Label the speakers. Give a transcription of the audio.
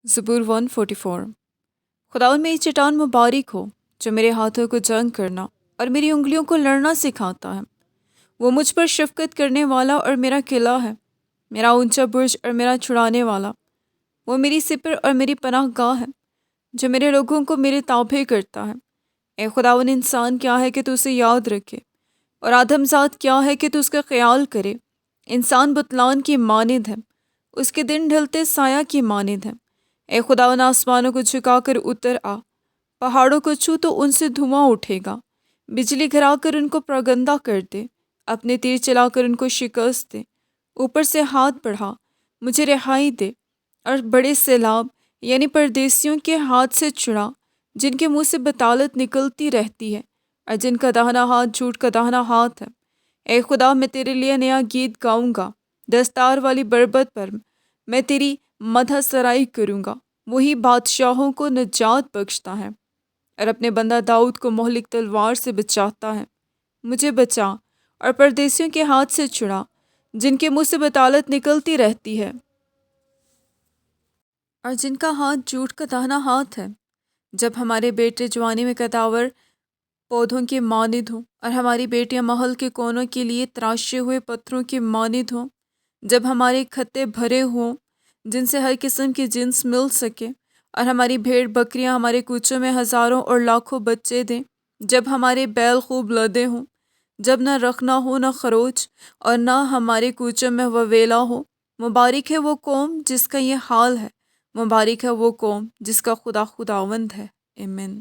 Speaker 1: زبور 144۔ خداوند میری چٹان مبارک ہو جو میرے ہاتھوں کو جنگ کرنا اور میری انگلیوں کو لڑنا سکھاتا ہے۔ وہ مجھ پر شفقت کرنے والا اور میرا قلعہ ہے، میرا اونچا برج اور میرا چھڑانے والا۔ وہ میری سپر اور میری پناہ گاہ ہے، جو میرے لوگوں کو میرے تابع کرتا ہے۔ اے خداوند، انسان کیا ہے کہ تو اسے یاد رکھے، اور آدم ذات کیا ہے کہ تو اس کا خیال کرے۔ انسان بتلان کی مانند ہے، اس کے دن ڈھلتے سایہ کی مانند ہے۔ اے خداوند، آسمانوں کو جھکا کر اتر آ، پہاڑوں کو چھو تو ان سے دھواں اٹھے گا۔ بجلی گھرا کر ان کو پرگندہ کر دے، اپنے تیر چلا کر ان کو شکست دے۔ اوپر سے ہاتھ بڑھا، مجھے رہائی دے، اور بڑے سیلاب یعنی پردیسیوں کے ہاتھ سے چھڑا، جن کے منہ سے بطالت نکلتی رہتی ہے اور جن کا داہنا ہاتھ جھوٹ کا داہنا ہاتھ ہے۔ اے خدا، میں تیرے لیے نیا گیت گاؤں گا، دستار والی بربت پر میں تیری مدح سرائی کروں گا۔ وہی بادشاہوں کو نجات بخشتا ہے اور اپنے بندہ داؤد کو مہلک تلوار سے بچاتا ہے۔ مجھے بچا اور پردیسیوں کے ہاتھ سے چھڑا، جن کے منہ سے بطالت نکلتی رہتی ہے اور جن کا ہاتھ جھوٹ کا داہنا ہاتھ ہے۔ جب ہمارے بیٹے جوانی میں کداور پودوں کے مانند ہوں اور ہماری بیٹیاں محل کے کونوں کے لیے تراشے ہوئے پتھروں کے مانند ہوں، جب ہمارے کھتے بھرے ہوں جن سے ہر قسم کی جنس مل سکے، اور ہماری بھیڑ بکریاں ہمارے کوچوں میں ہزاروں اور لاکھوں بچے دیں، جب ہمارے بیل خوب لدے ہوں، جب نہ رکھنا ہو نہ خروچ، اور نہ ہمارے کوچوں میں وویلا ہو۔ مبارک ہے وہ قوم جس کا یہ حال ہے، مبارک ہے وہ قوم جس کا خدا خداوند ہے۔ آمین۔